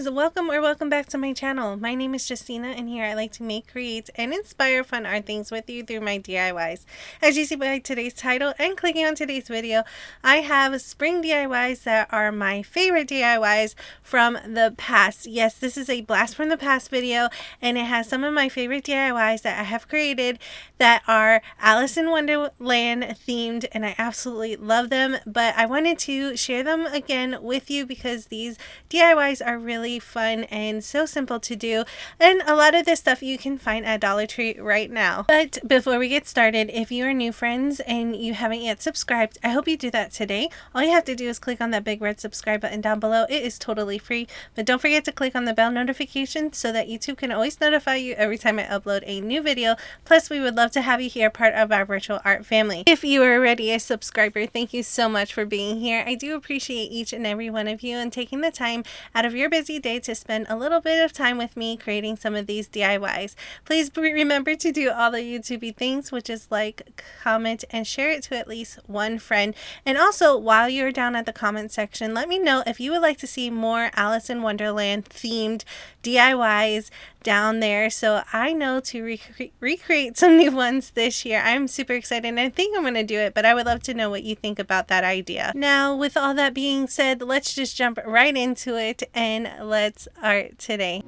friends, welcome back to my channel. My name is Justina, and here I like to make, create, and inspire fun art things with you through my DIYs. As you see by today's title and clicking on today's video, I have spring DIYs that are my favorite DIYs from the past. Yes, this is a blast from the past video, and it has some of my favorite DIYs that I have created that are Alice in Wonderland themed, and I absolutely love them. But I wanted to share them again with you because these DIYs are really fun and so simple to do, and a lot of this stuff you can find at Dollar Tree right now. But before we get started, if you are new friends and you haven't yet subscribed, I hope you do that today. All you have to do is click on that big red subscribe button down below. It is totally free, but don't forget to click on the bell notification so that YouTube can always notify you every time I upload a new video. Plus, we would love to have you here, part of our virtual art family. If you are already a subscriber, thank you so much for being here. I do appreciate each and every one of you and taking the time out of your busy day to spend a little bit of time with me creating some of these DIYs. Please remember to do all the YouTubey things, which is like, comment, and share it to at least one friend. And also, while you're down at the comment section, let me know if you would like to see more Alice in Wonderland themed DIYs down there, so I know to recreate some new ones this year. I'm super excited and I think I'm going to do it, but I would love to know what you think about that idea. Now, with all that being said, let's just jump right into it and let's art today.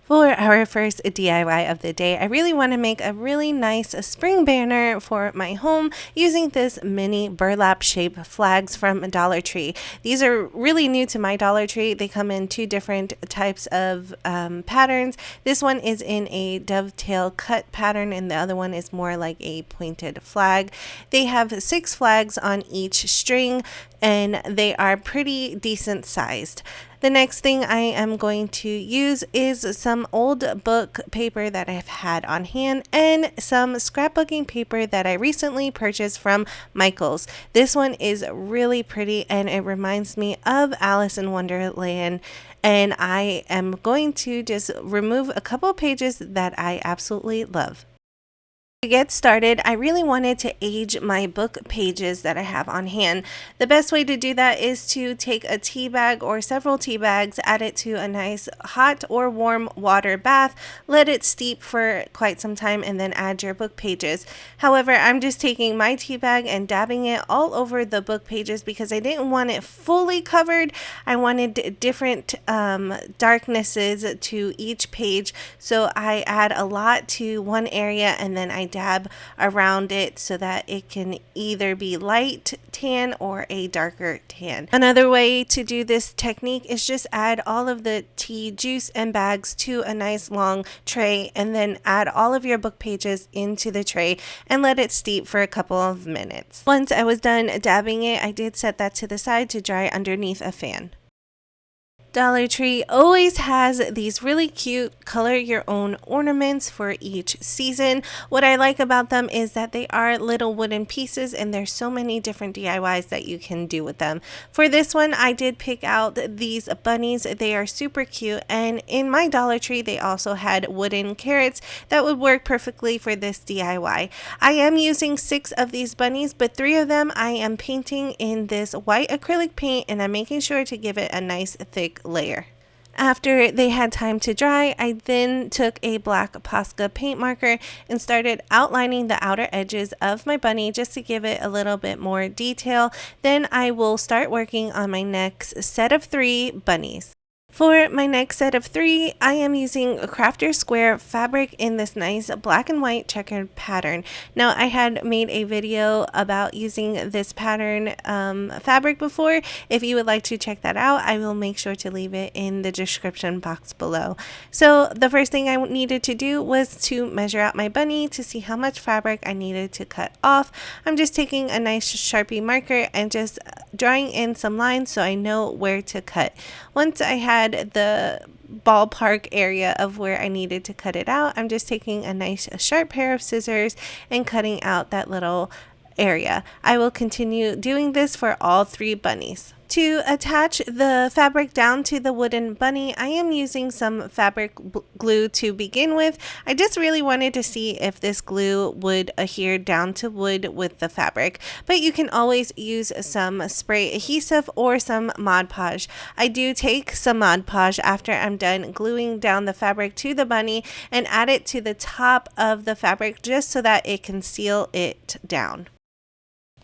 For our first DIY of the day, I really want to make a really nice spring banner for my home using this mini burlap shape flags from Dollar Tree. These are really new to my Dollar Tree. They come in two different types of patterns. This one is in a dovetail cut pattern and the other one is more like a pointed flag. They have 6 flags on each string and they are pretty decent sized. The next thing I am going to use is some old book paper that I've had on hand and some scrapbooking paper that I recently purchased from Michael's. This one is really pretty and it reminds me of Alice in Wonderland, and I am going to just remove a couple pages that I absolutely love. To get started, I really wanted to age my book pages that I have on hand. The best way to do that is to take a tea bag or several tea bags, add it to a nice hot or warm water bath, let it steep for quite some time, and then add your book pages. However, I'm just taking my tea bag and dabbing it all over the book pages because I didn't want it fully covered. I wanted different darknesses to each page, so I add a lot to one area and then I dab around it so that it can either be light tan or a darker tan. Another way to do this technique is just add all of the tea juice and bags to a nice long tray and then add all of your book pages into the tray and let it steep for a couple of minutes. Once I was done dabbing it, I did set that to the side to dry underneath a fan. Dollar Tree always has these really cute color your own ornaments for each season. What I like about them is that they are little wooden pieces and there's so many different DIYs that you can do with them. For this one, I did pick out these bunnies. They are super cute, and in my Dollar Tree they also had wooden carrots that would work perfectly for this DIY. I am using 6 of these bunnies, but 3 of them I am painting in this white acrylic paint and I'm making sure to give it a nice thick layer. After they had time to dry, I then took a black Posca paint marker and started outlining the outer edges of my bunny just to give it a little bit more detail. Then I will start working on my next set of 3 bunnies. For my next set of 3, I am using a Crafter Square fabric in this nice black and white checkered pattern. Now, I had made a video about using this pattern fabric before. If you would like to check that out, I will make sure to leave it in the description box below. So the first thing I needed to do was to measure out my bunny to see how much fabric I needed to cut off. I'm just taking a nice Sharpie marker and just drawing in some lines so I know where to cut. Once I had the ballpark area of where I needed to cut it out, I'm just taking a nice sharp pair of scissors and cutting out that little area. I will continue doing this for all 3 bunnies. To attach the fabric down to the wooden bunny, I am using some fabric glue to begin with. I just really wanted to see if this glue would adhere down to wood with the fabric, but you can always use some spray adhesive or some Mod Podge. I do take some Mod Podge after I'm done gluing down the fabric to the bunny and add it to the top of the fabric just so that it can seal it down.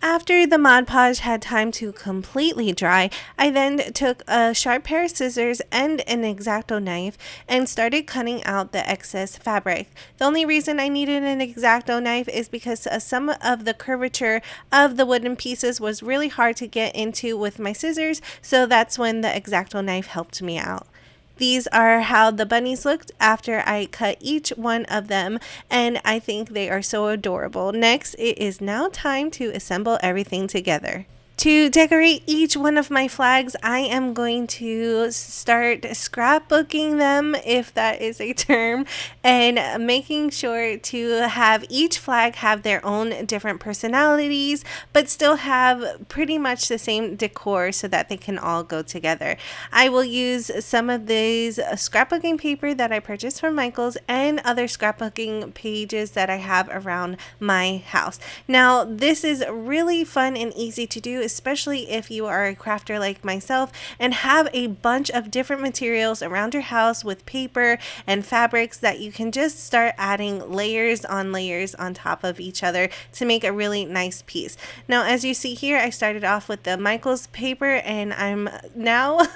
After the Mod Podge had time to completely dry, I then took a sharp pair of scissors and an X-Acto knife and started cutting out the excess fabric. The only reason I needed an X-Acto knife is because some of the curvature of the wooden pieces was really hard to get into with my scissors, so that's when the X-Acto knife helped me out. These are how the bunnies looked after I cut each one of them, and I think they are so adorable. Next, it is now time to assemble everything together. To decorate each one of my flags, I am going to start scrapbooking them, if that is a term, and making sure to have each flag have their own different personalities, but still have pretty much the same decor so that they can all go together. I will use some of these scrapbooking paper that I purchased from Michael's and other scrapbooking pages that I have around my house. Now, this is really fun and easy to do, especially if you are a crafter like myself and have a bunch of different materials around your house with paper and fabrics that you can just start adding layers on top of each other to make a really nice piece. Now, as you see here, I started off with the Michael's paper and I'm now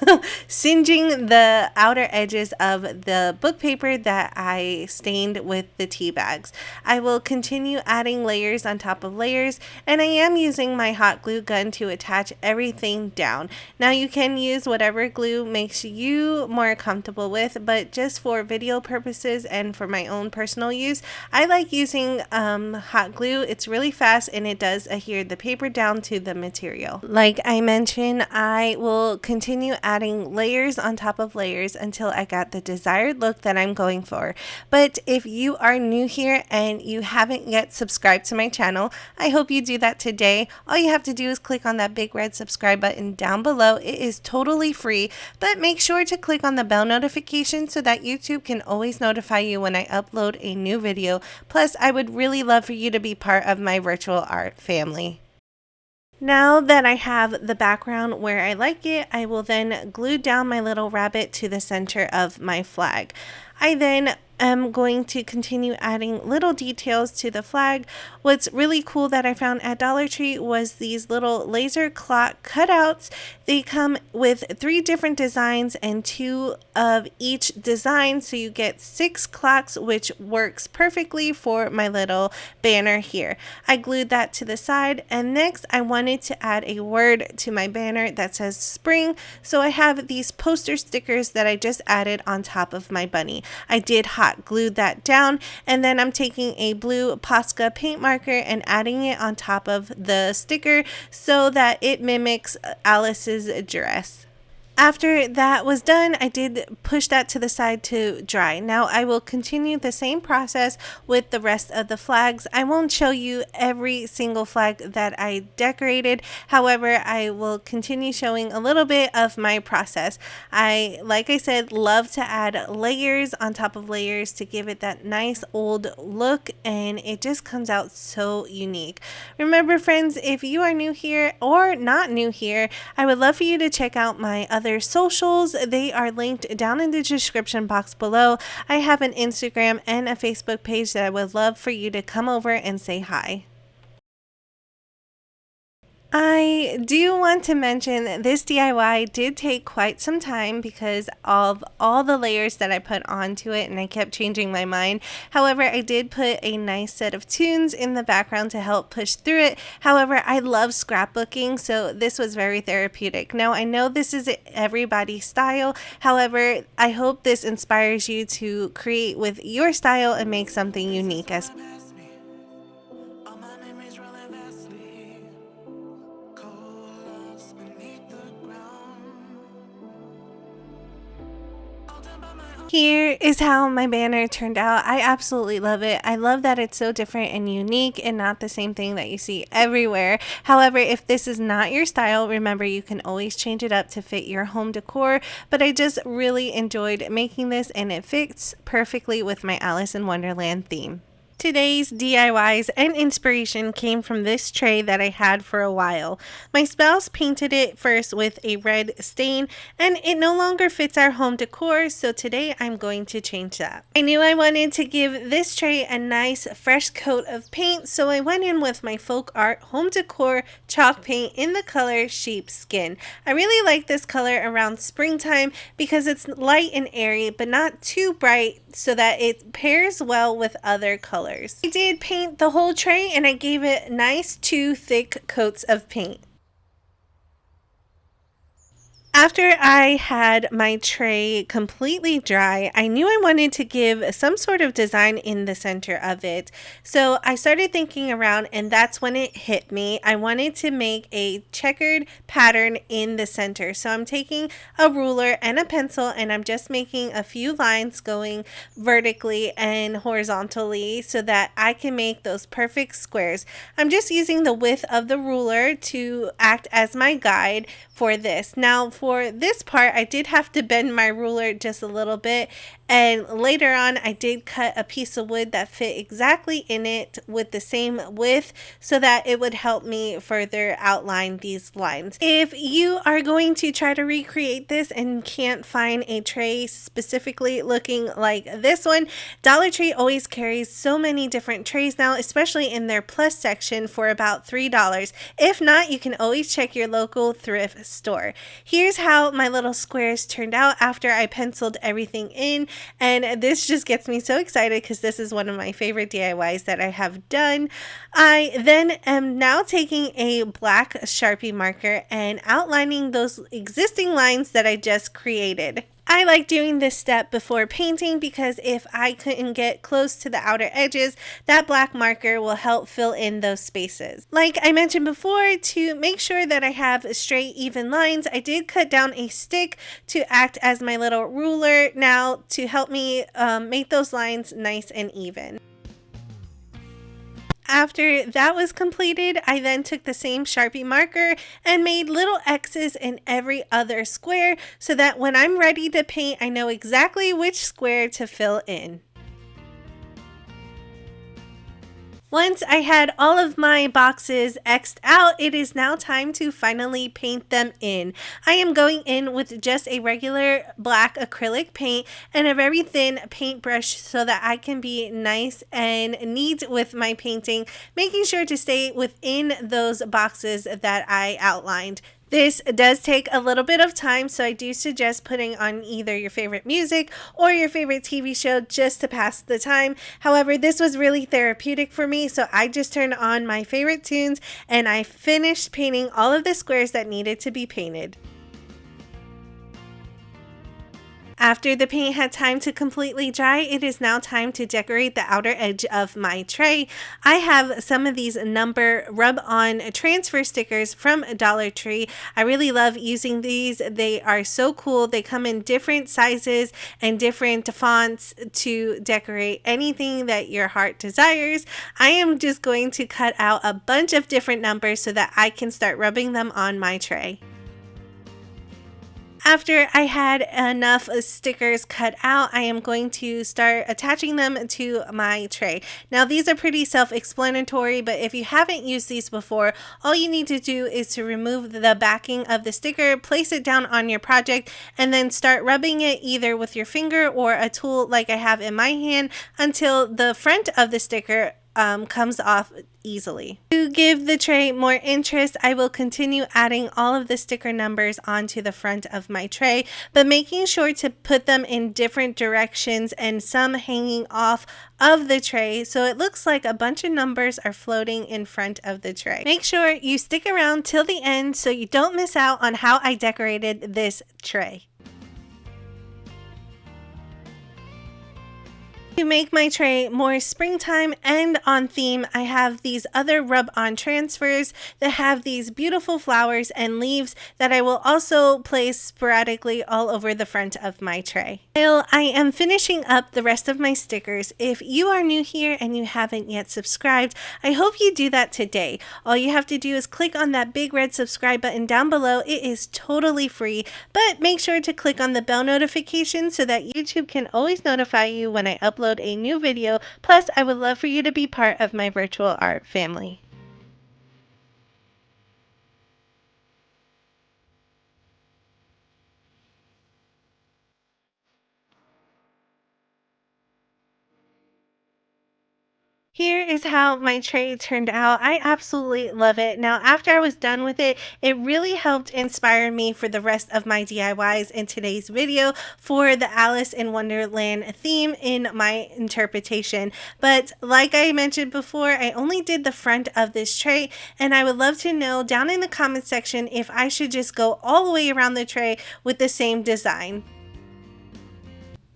singeing the outer edges of the book paper that I stained with the tea bags. I will continue adding layers on top of layers, and I am using my hot glue gun to attach everything down. Now, you can use whatever glue makes you more comfortable with, but just for video purposes and for my own personal use, I like using hot glue. It's really fast and it does adhere the paper down to the material. Like I mentioned, I will continue adding layers on top of layers until I got the desired look that I'm going for. But if you are new here and you haven't yet subscribed to my channel, I hope you do that today. All you have to do is click on that big red subscribe button down below. It is totally free, but make sure to click on the bell notification so that YouTube can always notify you when I upload a new video. Plus, I would really love for you to be part of my virtual art family. Now that I have the background where I like it, I will then glue down my little rabbit to the center of my flag. I then am going to continue adding little details to the flag. What's really cool that I found at Dollar Tree was these little laser clock cutouts. They come with 3 different designs and 2 of each design, so you get 6 clocks, which works perfectly for my little banner here. I glued that to the side, and next I wanted to add a word to my banner that says spring, so I have these poster stickers that I just added on top of my bunny. I did hot glue that down, and then I'm taking a blue Posca paint marker and adding it on top of the sticker so that it mimics Alice's dress. After that was done, I did push that to the side to dry. Now I will continue the same process with the rest of the flags. I won't show you every single flag that I decorated. However, I will continue showing a little bit of my process. Like I said, love to add layers on top of layers to give it that nice old look, and it just comes out so unique. Remember, friends, if you are new here or not new here, I would love for you to check out my other socials. They are linked down in the description box below. I have an Instagram and a Facebook page that I would love for you to come over and say hi. I do want to mention that this DIY did take quite some time because of all the layers that I put onto it, and I kept changing my mind. However, I did put a nice set of tunes in the background to help push through it. However, I love scrapbooking, so this was very therapeutic. Now, I know this is everybody's style. However, I hope this inspires you to create with your style and make something unique as Here is how my banner turned out. I absolutely love it. I love that it's so different and unique and not the same thing that you see everywhere. However, if this is not your style, remember you can always change it up to fit your home decor. But I just really enjoyed making this and it fits perfectly with my Alice in Wonderland theme. Today's DIYs and inspiration came from this tray that I had for a while. My spouse painted it first with a red stain and it no longer fits our home decor, so today I'm going to change that. I knew I wanted to give this tray a nice fresh coat of paint, so I went in with my folk art home decor chalk paint in the color sheepskin. I really like this color around springtime because it's light and airy but not too bright, so that it pairs well with other colors. I did paint the whole tray and I gave it nice 2 thick coats of paint. After I had my tray completely dry, I knew I wanted to give some sort of design in the center of it. So I started thinking around and that's when it hit me. I wanted to make a checkered pattern in the center. So I'm taking a ruler and a pencil and I'm just making a few lines going vertically and horizontally so that I can make those perfect squares. I'm just using the width of the ruler to act as my guide for this. Now for this part, I did have to bend my ruler just a little bit, and later on I did cut a piece of wood that fit exactly in it with the same width so that it would help me further outline these lines. If you are going to try to recreate this and can't find a tray specifically looking like this one, Dollar Tree always carries so many different trays now, especially in their plus section for about $3. If not, you can always check your local thrift store. Here's how my little squares turned out after I penciled everything in, and this just gets me so excited because this is one of my favorite DIYs that I have done. I then am now taking a black Sharpie marker and outlining those existing lines that I just created. I like doing this step before painting because if I couldn't get close to the outer edges, that black marker will help fill in those spaces. Like I mentioned before, to make sure that I have straight, even lines, I did cut down a stick to act as my little ruler now to help me make those lines nice and even. After that was completed, I then took the same Sharpie marker and made little X's in every other square so that when I'm ready to paint, I know exactly which square to fill in. Once I had all of my boxes X'd out, it is now time to finally paint them in. I am going in with just a regular black acrylic paint and a very thin paintbrush so that I can be nice and neat with my painting, making sure to stay within those boxes that I outlined. This does take a little bit of time, so I do suggest putting on either your favorite music or your favorite TV show just to pass the time. However, this was really therapeutic for me, so I just turned on my favorite tunes and I finished painting all of the squares that needed to be painted. After the paint had time to completely dry, it is now time to decorate the outer edge of my tray. I have some of these number rub-on transfer stickers from Dollar Tree. I really love using these. They are so cool. They come in different sizes and different fonts to decorate anything that your heart desires. I am just going to cut out a bunch of different numbers so that I can start rubbing them on my tray. After I had enough stickers cut out, I am going to start attaching them to my tray. Now these are pretty self-explanatory, but if you haven't used these before, all you need to do is to remove the backing of the sticker, place it down on your project, and then start rubbing it either with your finger or a tool like I have in my hand until the front of the sticker comes off easily. To give the tray more interest, I will continue adding all of the sticker numbers onto the front of my tray, but making sure to put them in different directions and some hanging off of the tray so it looks like a bunch of numbers are floating in front of the tray. Make sure you stick around till the end so you don't miss out on how I decorated this tray. To make my tray more springtime and on theme, I have these other rub-on transfers that have these beautiful flowers and leaves that I will also place sporadically all over the front of my tray. While I am finishing up the rest of my stickers, if you are new here and you haven't yet subscribed, I hope you do that today. All you have to do is click on that big red subscribe button down below. It is totally free, but make sure to click on the bell notification so that YouTube can always notify you when I upload a new video. Plus, I would love for you to be part of my virtual art family. Here is how my tray turned out. I absolutely love it. Now, after I was done with it, it really helped inspire me for the rest of my DIYs in today's video for the Alice in Wonderland theme in my interpretation. But like I mentioned before, I only did the front of this tray, and I would love to know down in the comment section if I should just go all the way around the tray with the same design.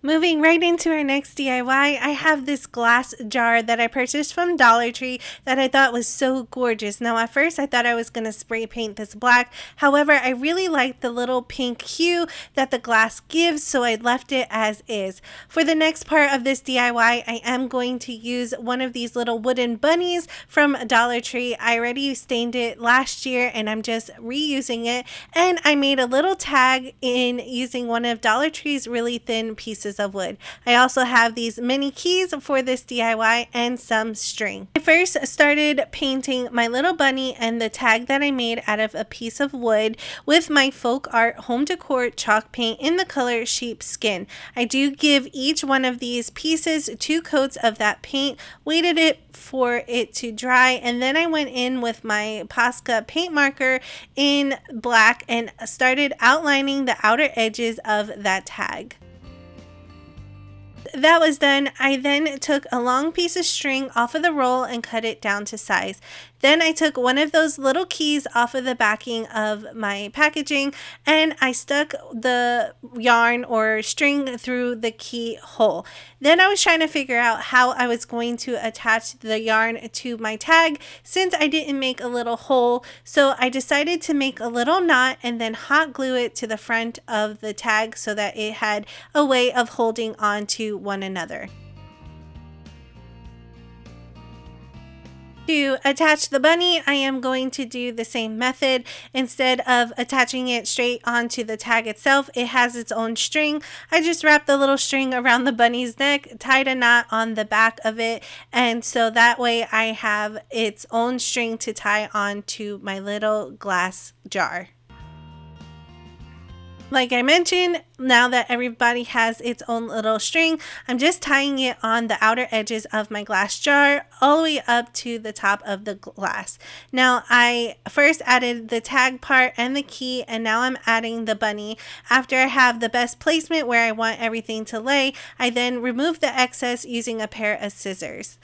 Moving right into our next DIY, I have this glass jar that I purchased from Dollar Tree that I thought was so gorgeous. Now at first I thought I was going to spray paint this black. However, I really liked the little pink hue that the glass gives, so I left it as is. For the next part of this DIY, I am going to use one of these little wooden bunnies from Dollar Tree. I already stained it last year and I'm just reusing it. And I made a little tag in using one of Dollar Tree's really thin pieces of wood. I also have these mini keys for this DIY and some string. I first started painting my little bunny and the tag that I made out of a piece of wood with my folk art home decor chalk paint in the color sheepskin. I do give each one of these pieces 2 coats of that paint, waited it for it to dry, and then I went in with my Posca paint marker in black and started outlining the outer edges of that tag. That was done, I then took a long piece of string off of the roll and cut it down to size. Then I took one of those little keys off of the backing of my packaging and I stuck the yarn or string through the key hole. Then I was trying to figure out how I was going to attach the yarn to my tag since I didn't make a little hole. So I decided to make a little knot and then hot glue it to the front of the tag so that it had a way of holding on to one another. To attach the bunny, I am going to do the same method. Instead of attaching it straight onto the tag itself, it has its own string. I just wrapped the little string around the bunny's neck, tied a knot on the back of it, and so that way I have its own string to tie onto my little glass jar. Like I mentioned, now that everybody has its own little string, I'm just tying it on the outer edges of my glass jar all the way up to the top of the glass. Now I first added the tag part and the key, and now I'm adding the bunny. After I have the best placement where I want everything to lay, I then remove the excess using a pair of scissors.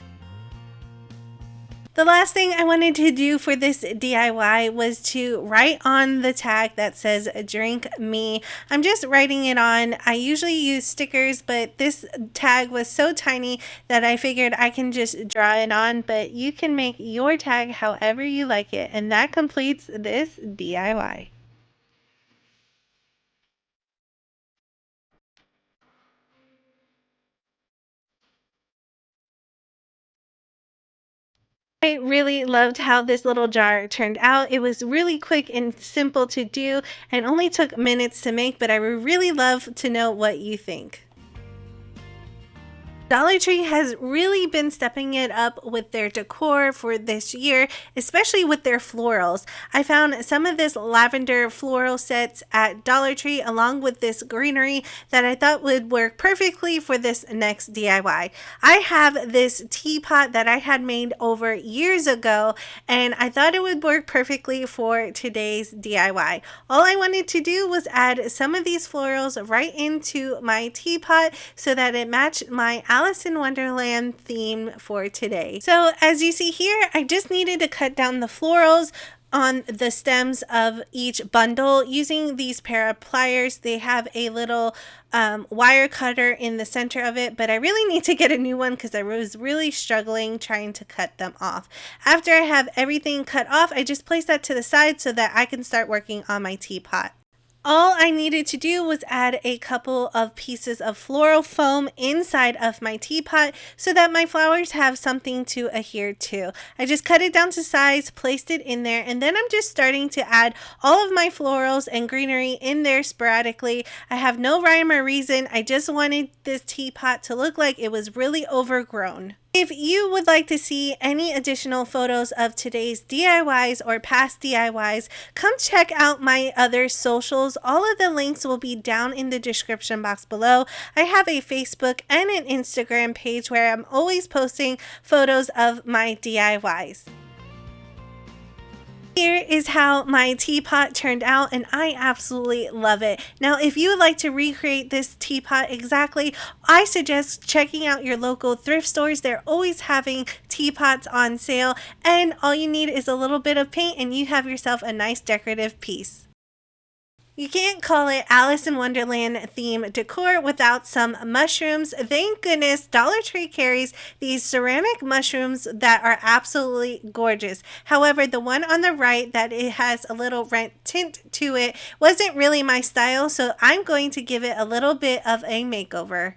The last thing I wanted to do for this DIY was to write on the tag that says drink me. I'm just writing it on. I usually use stickers, but this tag was so tiny that I figured I can just draw it on, but you can make your tag however you like it. And that completes this DIY. I really loved how this little jar turned out. It was really quick and simple to do and only took minutes to make, but I would really love to know what you think. Dollar Tree has really been stepping it up with their decor for this year, especially with their florals. I found some of this lavender floral sets at Dollar Tree along with this greenery that I thought would work perfectly for this next DIY. I have this teapot that I had made over years ago and I thought it would work perfectly for today's DIY. All I wanted to do was add some of these florals right into my teapot so that it matched my Alice in Wonderland theme for today. So as you see here, I just needed to cut down the florals on the stems of each bundle using these pair of pliers. They have a little wire cutter in the center of it, but I really need to get a new one because I was really struggling trying to cut them off. After I have everything cut off, I just place that to the side so that I can start working on my teapot. All I needed to do was add a couple of pieces of floral foam inside of my teapot so that my flowers have something to adhere to. I just cut it down to size, placed it in there, and then I'm just starting to add all of my florals and greenery in there sporadically. I have no rhyme or reason. I just wanted this teapot to look like it was really overgrown. If you would like to see any additional photos of today's DIYs or past DIYs, come check out my other socials. All of the links will be down in the description box below. I have a Facebook and an Instagram page where I'm always posting photos of my DIYs. Here is how my teapot turned out, and I absolutely love it. Now, if you would like to recreate this teapot exactly, I suggest checking out your local thrift stores. They're always having teapots on sale, and all you need is a little bit of paint and you have yourself a nice decorative piece. You can't call it Alice in Wonderland theme decor without some mushrooms. Thank goodness Dollar Tree carries these ceramic mushrooms that are absolutely gorgeous. However, the one on the right that it has a little red tint to it wasn't really my style, so I'm going to give it a little bit of a makeover.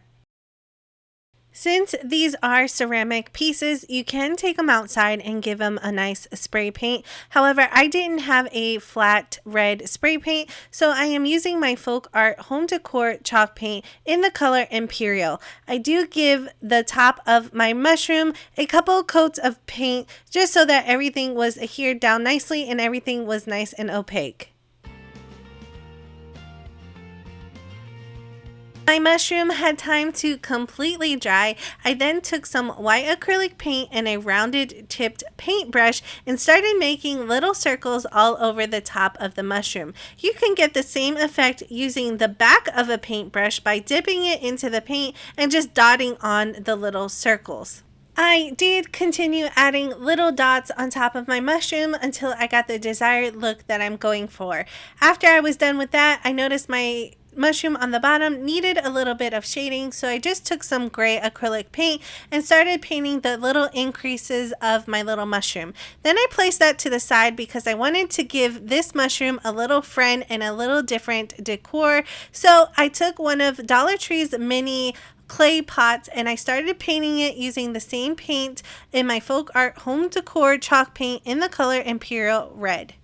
Since these are ceramic pieces, you can take them outside and give them a nice spray paint. However, I didn't have a flat red spray paint, so I am using my Folk Art Home Decor chalk paint in the color Imperial. I do give the top of my mushroom a couple coats of paint just so that everything was adhered down nicely and everything was nice and opaque. My mushroom had time to completely dry. I then took some white acrylic paint and a rounded tipped paintbrush and started making little circles all over the top of the mushroom. You can get the same effect using the back of a paintbrush by dipping it into the paint and just dotting on the little circles. I did continue adding little dots on top of my mushroom until I got the desired look that I'm going for. After I was done with that, I noticed my mushroom on the bottom needed a little bit of shading, so I just took some gray acrylic paint and started painting the little increases of my little mushroom. Then I placed that to the side because I wanted to give this mushroom a little friend and a little different decor. So I took one of Dollar Tree's mini clay pots and I started painting it using the same paint in my Folk Art Home Decor chalk paint in the color Imperial Red.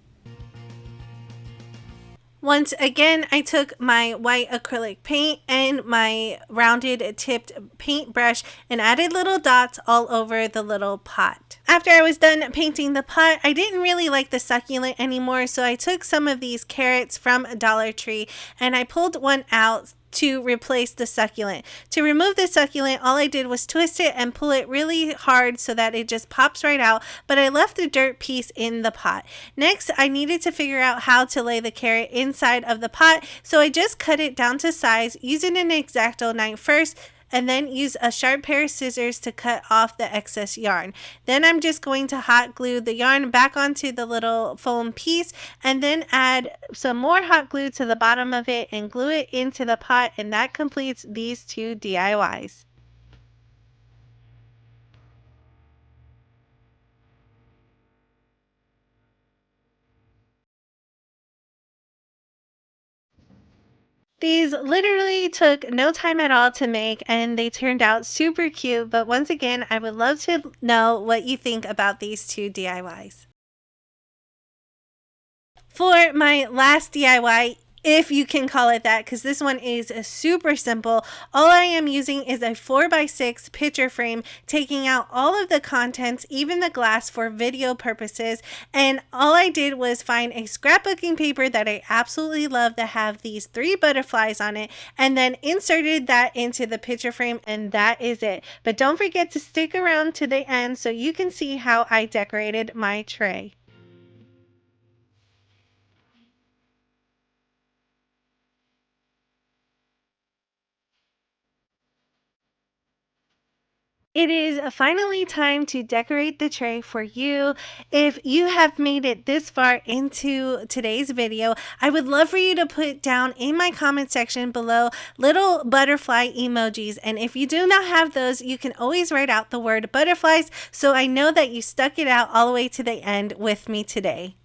Once again, I took my white acrylic paint and my rounded tipped paintbrush and added little dots all over the little pot. After I was done painting the pot, I didn't really like the succulent anymore, so I took some of these carrots from Dollar Tree and I pulled one out to replace the succulent. To remove the succulent, all I did was twist it and pull it really hard so that it just pops right out, but I left the dirt piece in the pot. Next, I needed to figure out how to lay the carrot inside of the pot, so I just cut it down to size using an X-Acto knife first, and then use a sharp pair of scissors to cut off the excess yarn. Then I'm just going to hot glue the yarn back onto the little foam piece and then add some more hot glue to the bottom of it and glue it into the pot, and that completes these two DIYs. These literally took no time at all to make and they turned out super cute, but once again, I would love to know what you think about these two DIYs. For my last DIY, if you can call it that, because this one is super simple, all I am using is a 4x6 picture frame, taking out all of the contents, even the glass, for video purposes, and all I did was find a scrapbooking paper that I absolutely love that have these 3 butterflies on it, and then inserted that into the picture frame, and that is it. But don't forget to stick around to the end so you can see how I decorated my tray. It is finally time to decorate the tray for you. If you have made it this far into today's video, I would love for you to put down in my comment section below little butterfly emojis. And if you do not have those, you can always write out the word butterflies so I know that you stuck it out all the way to the end with me today.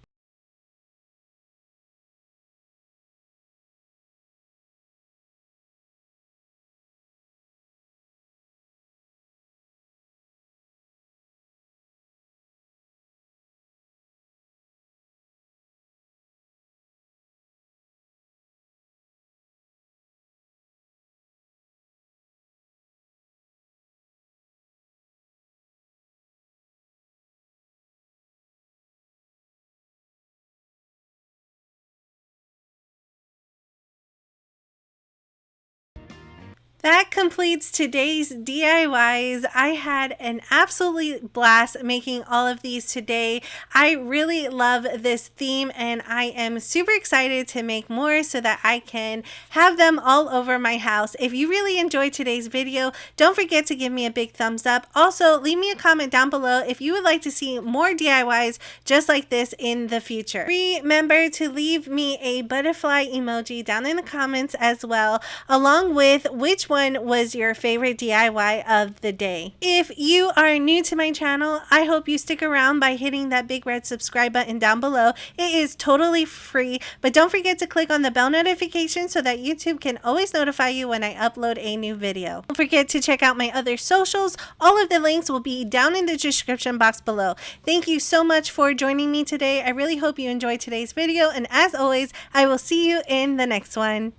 That completes today's DIYs. I had an absolute blast making all of these today. I really love this theme and I am super excited to make more so that I can have them all over my house. If you really enjoyed today's video, don't forget to give me a big thumbs up. Also, leave me a comment down below if you would like to see more DIYs just like this in the future. Remember to leave me a butterfly emoji down in the comments as well, along with which one was your favorite DIY of the day. If you are new to my channel, I hope you stick around by hitting that big red subscribe button down below. It is totally free, but don't forget to click on the bell notification so that YouTube can always notify you when I upload a new video. Don't forget to check out my other socials. All of the links will be down in the description box below. Thank you so much for joining me today. I really hope you enjoyed today's video, and as always, I will see you in the next one.